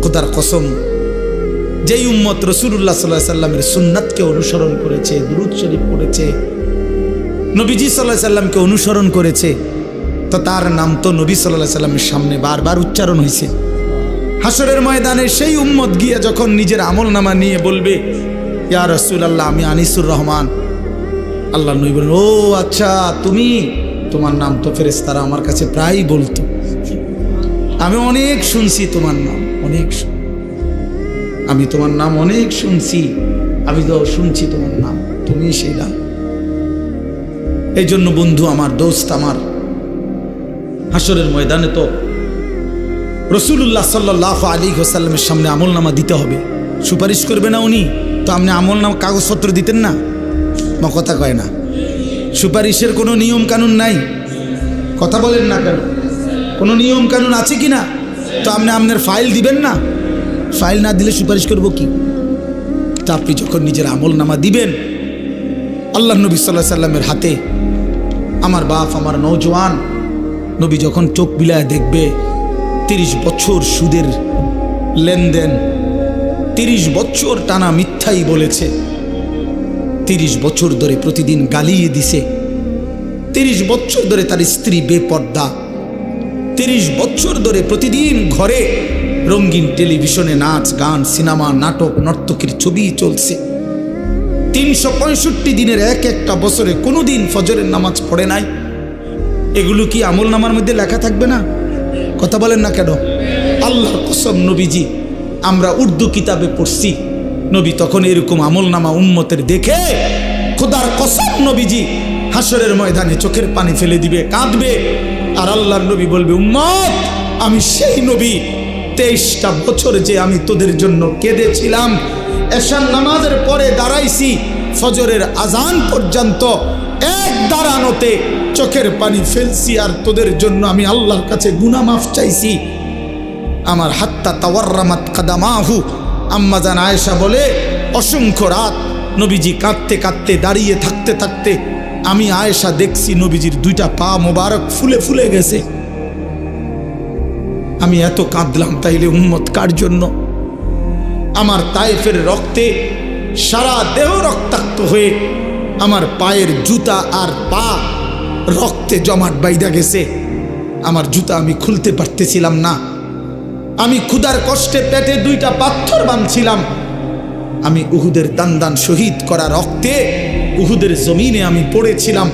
খোদার কসম, যেই উম্মত রাসূলুল্লাহ সাল্লাল্লাহু আলাইহি সাল্লামের সুন্নাতকে অনুসরণ করেছে, দুরূদ শরীফ পড়েছে, নবীজি সাল্লাল্লাহু আলাইহি সাল্লামকে অনুসরণ করেছে, তো তার নাম তো নবী সাল্লাল্লাহু আলাইহি সাল্লামের সামনে বারবার উচ্চারণ হয়েছে। হাসরের ময়দানে সেই উম্মত গিয়ে যখন নিজের আমলনামা নিয়ে বলবে, ইয়া রাসূলুল্লাহ, আমি আনিসুর রহমান, আল্লাহ নবী বলেন, ও আচ্ছা তুমি, তোমার নাম তো ফেরেশতারা আমার কাছে প্রায়ই বলতো, আমি অনেক শুনছি তোমার নাম, আমি তোমার নাম অনেক শুনছি, আমি তো শুনছি তোমার নাম, তুমি সেই নাম। এই জন্য বন্ধু আমার, দোস্ত আমার, হাসরের ময়দানে তো রাসূলুল্লাহ সাল্লাল্লাহু আলাইহি ওয়াসাল্লামের সামনে আমলনামা দিতে হবে। সুপারিশ করবে না উনি, তো আপনি আমলনামা কাগজপত্র দিতেন না? কথা কয় না, সুপারিশের কোনো নিয়ম কানুন নাই, কথা বলেন না কেন? কোনো নিয়ম কানুন আছে কি না? তো আপনি আপনার ফাইল দিবেন না? ফাইল না দিলে সুপারিশ করব কি? তা আপনি যখন নিজের আমলনামা দিবেন, আল্লাহ নবী সাল্লাল্লাহু আলাইহি সাল্লামের হাতে, আমার বাপ, আমার নওজোয়ান নবী যখন চোখ বিলায় দেখবে 30 বছর সুদের লেনদেন, 30 বছর টানা মিথ্যাই বলেছে, 30 বছর ধরে প্রতিদিন গালিয়ে দিছে, 30 বছর ধরে তার স্ত্রী বেপর্দা, 30 বছর ধরে প্রতিদিন ঘরে রঙিন টেলিভিশনে নাচ গান, সিনেমা, নাটক, নর্তকীর ছবি চলছে, 365 দিনের এক একটা বছরে কোনোদিন ফজরের নামাজ পড়ে নাই। এগুলো কি আমল নামার মধ্যে লেখা থাকবে না? কথা বলেন না কেন? আল্লাহর কসম নবীজি, আমরা উর্দু কিতাবে পড়ছি, নবী তখন এরকম আমল নামা উম্মতের দেখে খোদার কসম নবীজি হাসরের ময়দানে চোখের পানি ফেলে দিবে, কাঁদবে, আর আল্লাহর নবী বলবে, উম্মত, আমি সেই নবী, 23টা বছর যে আমি তোদের জন্য কেঁদেছিলাম, এশার নামাজের পরে দাঁড়াইছি ফজরের আজান পর্যন্ত, এক দাঁড়ানোতে চোখের পানি ফেলছি, আর তোদের জন্য আমি আল্লাহর কাছে গুনাহ মাফ চাইছি। আমার হাত্তা তাওয়াররামাত কাদামাহু, আম্মা জান আয়েশা বলে, অসংখ্য রাত নবীজি কাঁদতে কাঁদতে, দাঁড়িয়ে থাকতে থাকতে আমি আয়েশা দেখছি নবীজির 2টা পা মোবারক ফুলে ফুলে গেছে। আমি এত কাঁদলাম, তাইলে উম্মত কার জন্য? আমার তায়েফের রক্তে সারা দেহ রক্তাক্ত হয়ে আমার পায়ের জুতা আর পা রক্তে জমাট বাইধা গেছে, আমার জুতা আমি খুলতে পারতেছিলাম না, আমি ক্ষুধার কষ্টে পেটে 2টা পাথর বাঁধছিলাম, আমি উহুদের দান শহীদ করা রক্তে উহুদের জমিনে আমি পড়েছিলাম,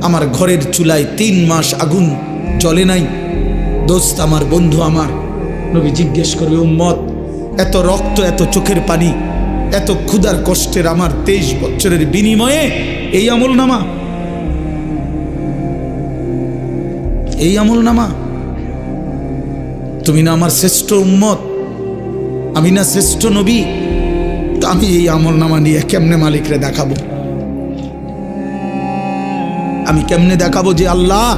আমার ঘরের চুলায় 3 মাস আগুন জ্বলে নাই। দোস্ত আমার, বন্ধু আমার, নবী জিজ্ঞেস করবে, উম্মত, এত রক্ত, এত চোখের পানি, এত ক্ষুধার কষ্টের আমার 23 বছরের বিনিময়ে এই আমলনামা, এই আমলনামা? তুমি না আমার শ্রেষ্ঠ উম্মত, আমি না শ্রেষ্ঠ নবী? তা আমি এই আমলনামা নিয়ে কেমনে মালিকরে দেখাবো? আমি কেমনে দেখাবো যে আল্লাহ,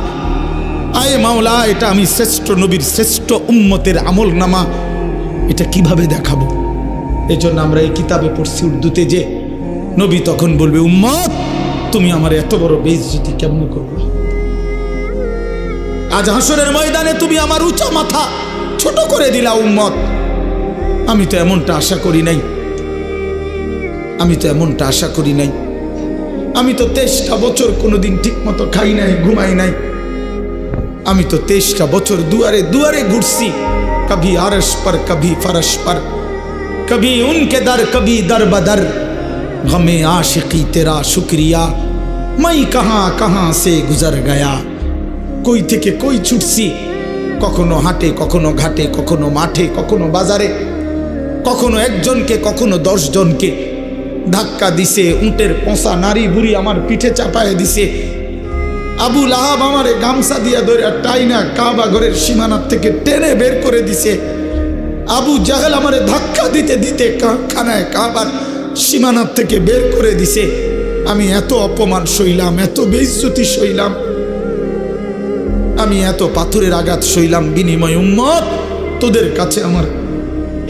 আয়ে মাওলা, এটা আমি শ্রেষ্ঠ নবীর শ্রেষ্ঠ উম্মতের আমলনামা, এটা কিভাবে দেখাবো? এই জন্য আমরা এই কিতাবে পড়ছি উর্দুতে, যে নবী তখন বলবে, উম্মত, তুমি আমার এত বড় বেইজ্জতি কেমন করবে? আজ হাসরের ময়দানে তুমি আমার উঁচা মাথা ছোট করে দিলা উম্মত। আমি তো এমনটা আশা করি নাই, আমি তো এমনটা আশা করি নাই। আমি তো 23টা বছর কোনোদিন ঠিক মতো খাই নাই, ঘুমাই নাই। আমি তো 23টা বছর দুয়ারে দুয়ারে ঘুরছি, কभी আরশ पर कभी फरश पर, कभी उनके दर कभी दर बदर, गमे आशिकी तेरा शुक्रिया, मैं कहाँ कहाँ से गुजर गया। কই থেকে কই ছুটছি, কখনো হাটে, কখনো ঘাটে, কখনো মাঠে, কখনো বাজারে, কখনো একজনকে, কখনো 10 জনকে ধাক্কা দিছে, উটের পোঁছা নারী বুড়ি আমার পিঠে চাপায় দিছে, আবু লাহাব আমারে গামছা দিয়া ধরে টাইনা কাবা ঘরের সীমানার থেকে টেনে বের করে দিছে, আবু জাহেল আমারে ধাক্কা দিতে দিতে খানায় কাবার সীমানার থেকে বের করে দিছে। আমি এত অপমান সইলাম, এত বেইজ্জতি সইলাম, আমি এত পাথরের আঘাত সইলাম, বিনিময় উম্মত তোদের কাছে আমার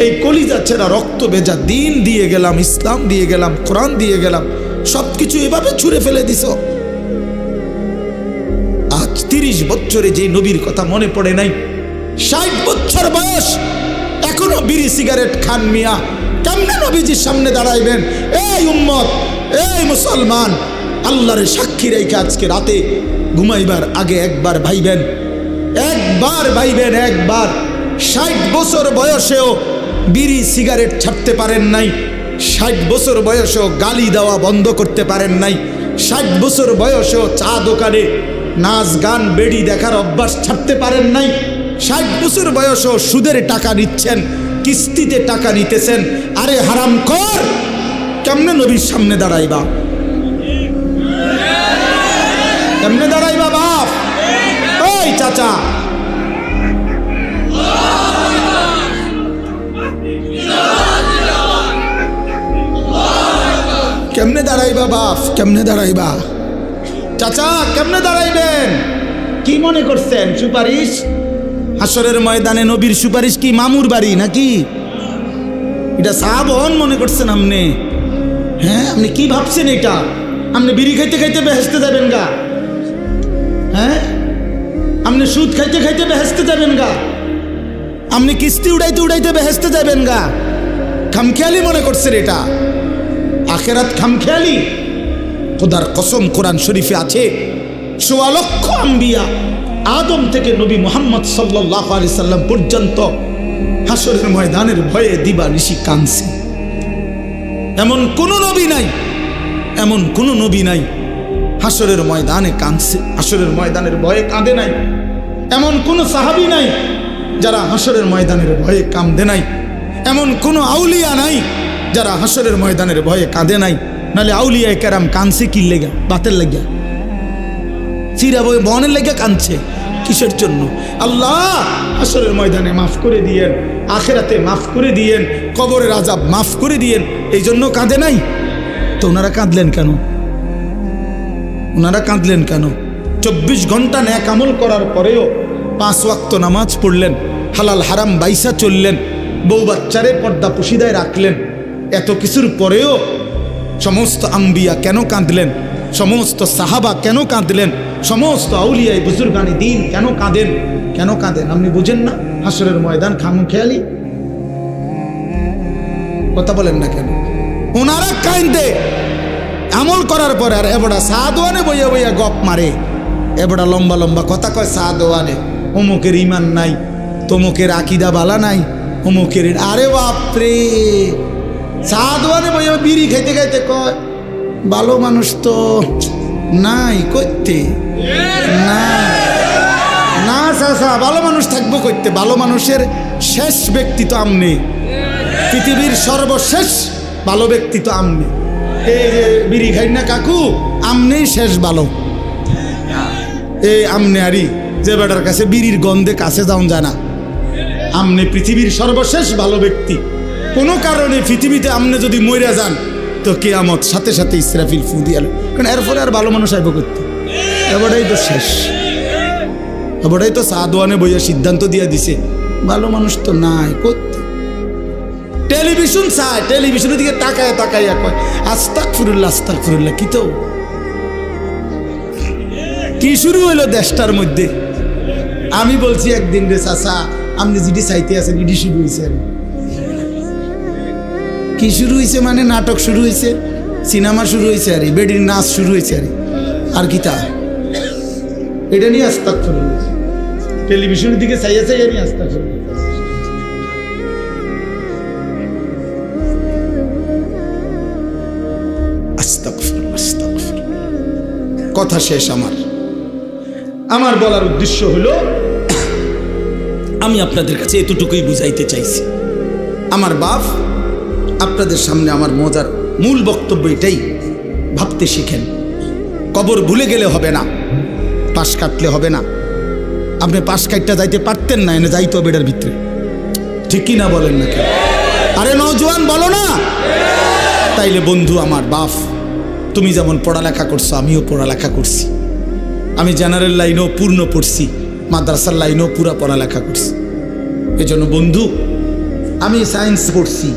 এই কলিজা ছেঁড়া রক্ত ভেজা দিন দিয়ে গেলাম, ইসলাম দিয়ে গেলাম, কোরআন দিয়ে গেলাম, সবকিছু এভাবে ছুঁড়ে ফেলে দিছ। আজ 30 বছরে যে নবীর কথা মনে পড়ে নাই, 60 বছর বয়স সিগারেট খান মিয়া, কেমনে নবীজির সামনে দাঁড়াইবেন? এই উম্মত, এই মুসলমান, আল্লাহরে সাক্ষী রেখে আজকে রাতে ঘুমাইবার আগে একবার ভাইবেন, একবার ভাইবেন, একবার। 60 বছর বয়সেও বিড়ি সিগারেট ছাড়তে পারেন নাই, 60 বছর বয়সেও গালি দেওয়া বন্ধ করতে পারেন নাই, 60 বছর বয়সেও চা দোকানে নাচ গান বেড়ি দেখার অভ্যাস ছাড়তে পারেন নাই, 60 বছর বয়সেও সুদের টাকা নিচ্ছেন, কিস্তিতে টাকা নিতেছেন। আরে হারামখোর, কেমনে নবীর সামনে দাঁড়াইবা? কেমনে দাঁড়াইবা বাপ? ওই চাচা, কেমনে দাঁড়াইবা বাপ? কেমনে দাঁড়াইবা? চাচা কেমনে দাঁড়াইবেন? কি মনে করছেন সুপারিশ? হাসরের ময়দানে নবীর সুপারিশ কি মামুর বাড়ি নাকি? এটা সাহাবন মনে করছেন আপনি? হ্যাঁ, আপনি কি ভাবছেন এটা? আপনি বিড়ি খাইতে খাইতে বেহেশতে যাবেন গা? হ্যাঁ, আপনি সুদ খাইতে খাইতে বেহেশতে যাবেন গা? আপনি কিস্তি উড়াইতে উড়াইতে বেহেশতে যাবেন গা? খামখেয়ালি মনে করছেন এটা? আখেরাত খামখেয়ালি? খোদার কসম, কোরআন শরীফে আছে ১৪ লক্ষ আম্বিয়া, আদম থেকে নবী মুহাম্মদ সাল্লাল্লাহু আলাইহি সাল্লাম পর্যন্ত হাসরের ময়দানের ভয়ে দিবা নিশি কাঁদছে। এমন কোন নবী নাই, এমন কোন নবী নাই হাসরের ময়দানে কাঁদছে, হাসরের ময়দানের ভয়ে কাঁদে নাই। এমন কোন সাহাবী নাই যারা হাসরের ময়দানের ভয়ে কাঁদে নাই। এমন কোন আউলিয়া নাই যারা হাসরের ময়দানের ভয়ে কাঁদে নাই। নাহলে আউলিয়া কেরাম কাঁদছে কি লেগা? বাতের লেগা, চিরা বই বনের লেগে কাঁদছে কিসের জন্য? আল্লাহ হাসরের ময়দানে মাফ করে দিয়েন, আখেরাতে মাফ করে দিয়েন, কবরের আযাব মাফ করে দিয়েন, এই জন্য কাঁদে নাই। তো ওনারা কাঁদলেন কেন? ওনারা কাঁদলেন কেন? 24 ঘন্টা নেক আমল করার পরেও 5 ওয়াক্ত নামাজ পড়লেন, হালাল হারাম বাইসা চললেন, বউ বাচ্চারে পর্দা পুশিদায় রাখলেন। এত কিছুর পরেও সমস্ত আম্বিয়া কেন কাঁদলেন? সমস্ত সাহাবা কেন কাঁদলেন? সমস্ত আউলিয়ায়ে বুজুর্গানি দিন কেন কাঁদেন? কেন কাঁদেন আপনি বুঝেন না? হাসরের ময়দান খামখেয়ালি? কথা বলেন না কেন? ওনারা কাঁদে আমল করার পরে, আর এবড়া সাদওয়ানে বইয়া বইয়া গপ মারে, এবড়া লম্বা লম্বা কথা কয় সাদওয়ানে, অমুকের ইমান নাই, তমুকের আকিদা বালা নাই, অমুকের। আরে বাপরে, সাদওয়ানে বইয়া বিড়ি খাইতে খাইতে কয় ভালো মানুষ তো নাই করতে না, না চাচা, ভালো মানুষ থাকবো করতে? ভালো মানুষের শেষ ব্যক্তি তো আমনে, পৃথিবীর সর্বশেষ ভালো ব্যক্তি তো আমনে। এই যে বিড়ি খাই না কাকু, আমনেই শেষ ভালো। এই আমনে আরি যে বেটার কাছে বিড়ির গন্ধে কাছে যাওয়া যায় না, আমনে পৃথিবীর সর্বশেষ ভালো ব্যক্তি। কোনো কারণে পৃথিবীতে আমনে যদি মইরা যান তো কিয়ামত সাথে সাথে ইসরাফিল ফু দিয়ে এলো, কারণ এরপরে আর ভালো মানুষ আইব করতে। এবারটাই তো শেষ, এবারটাই তো সাদওয়ানে বইয়া সিদ্ধান্ত দিয়ে দিছে ভালো মানুষ তো নাই করতে। টেলিভিশন চায়, টেলিভিশনের দিকে তাকায় তাকাইয়া কয় আস্তাগফিরুল্লাহ আস্তাগফিরুল্লাহ। কি তো কি শুরু হইলো দেশটার মধ্যে? আমি বলছি একদিন রে চাচা, আপনি যেটি চাইতে আছেন এটি শুরু হয়েছে। কি শুরু হয়েছে মানে? নাটক শুরু হয়েছে, সিনেমা শুরু হয়েছে, আরে বেডির নাচ শুরু হয়েছে, আরে আর কি তা? এটা নিয়ে আস্তাগফিরুল্লাহ, টেলিভিশনের দিকে চাইয়া চাইয়া নিয়ে আস্তাগফিরুল্লাহ। কথা শেষ। আমার বলার উদ্দেশ্য হলো, আমি আপনাদের কাছে এতটুকুই বুঝাইতে চাইছি। আমার বাপ আপনাদের সামনে আমার মজার মূল বক্তব্য এটাই, ভাবতে শিখেন। কবর ভুলে গেলে হবে না, পাশ কাটলে হবে না। আপনি পাশ কাটটা যাইতে পারতেন না, এনে যাইতো বেটার ভিতরে, ঠিক কি না বলেন না কেন? আরে নওজোয়ান বলো না? তাইলে বন্ধু আমার বাপ, তুমি যেমন পড়ালেখা করছো আমিও পড়ালেখা করছি। আমি জেনারেল লাইনেও পূর্ণ পড়ছি, মাদ্রাসার লাইনেও পুরা পড়ালেখা করছি। এজন্য বন্ধু, আমি সায়েন্স পড়ছি,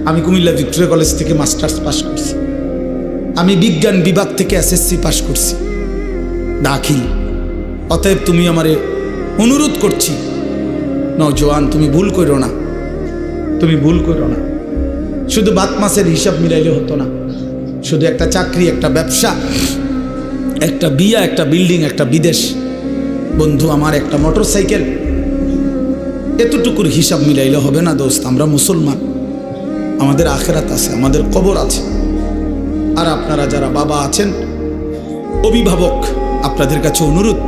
আমি কুমিল্লা ভিক্টোরিয়া কলেজ থেকে মাস্টার্স পাস করছি, আমি বিজ্ঞান বিভাগ থেকে এসএসসি পাস করছি দাখিল। অতএব তুমি আমারে অনুরোধ করছি, নওজোয়ান তুমি ভুল করো না, তুমি ভুল করো না। শুধু ভাত মাছের হিসাব মিলাইলে হতো না, শুধু একটা চাকরি, একটা ব্যবসা, একটা বিয়া, একটা বিল্ডিং, একটা বিদেশ, বন্ধু আমার একটা মোটরসাইকেল, এতটুকুর হিসাব মিলাইলে হবে না দোস্ত। আমরা মুসলমান, আমাদের আখেরাত আছে, আমাদের কবর আছে। আর আপনারা যারা বাবা আছেন, অভিভাবক, আপনাদের কাছে অনুরোধ,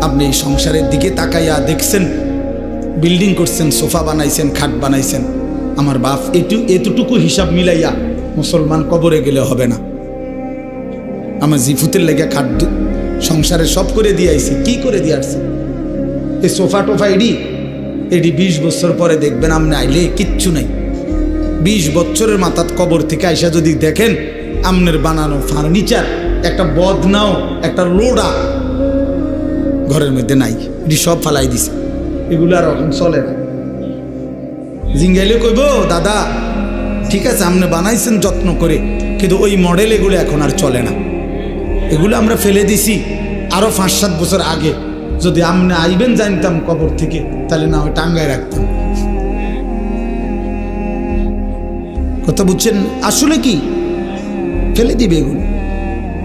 আপনি এই সংসারের দিকে তাকাইয়া দেখছেন, বিল্ডিং করছেন, সোফা বানাইছেন, খাট বানাইছেন, আমার বাপ এতটুকু হিসাব মিলাইয়া মুসলমান কবরে গেলে হবে না। আমার জিফুতের লেগে খাট সংসারে সব করে দিয়ে আইছি, কি করে দিয়ে আসছি? এই সোফা টোফা এডি 20 বছর পরে দেখবেন আপনি আইলে কিচ্ছু নাই। 20 বছরের মাথাত কবর থেকে আইসা যদি দেখেন আমনের বানানো ফার্নিচার, একটা বদনাও, একটা লোডা ঘরের মধ্যে নাই, এটি সব ফালাই দিছে। এগুলো আর এখন চলে না। জিঙ্গাইলে কইব দাদা ঠিক আছে আপনি বানাইছেন যত্ন করে, কিন্তু ওই মডেল এগুলো এখন আর চলে না, এগুলো আমরা ফেলে দিছি আরো 5-7 বছর আগে। যদি আপনি আইবেন জানতাম কবর থেকে, তাহলে না ওই টাঙ্গায় রাখতাম। কথা বুঝছেন? আসলে কি ফেলে দিবে এগুলো,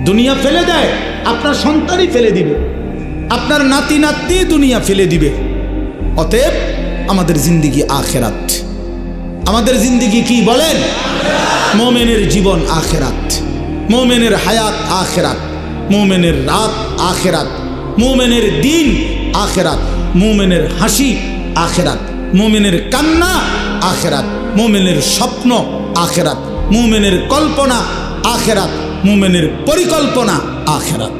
দুনিয়া ফেলে দেয়, আপনার সন্তানই ফেলে দিবে, আপনার নাতি নাতনি দুনিয়া ফেলে দিবে। অতএব আমাদের জিন্দিগি আখেরাত। আমাদের জিন্দিগি কি বলেন? মোমেনের জীবন আখেরাত, মোমেনের হায়াত আখেরাত, মোমেনের রাত আখেরাত, মোমেনের দিন আখেরাত, মোমেনের হাসি আখেরাত, মোমেনের কান্না আখেরাত, মোমেনের স্বপ্ন আখেরাত, মোমেনের কল্পনা আখেরাত, মোমেনের পরিকল্পনা আখেরাত।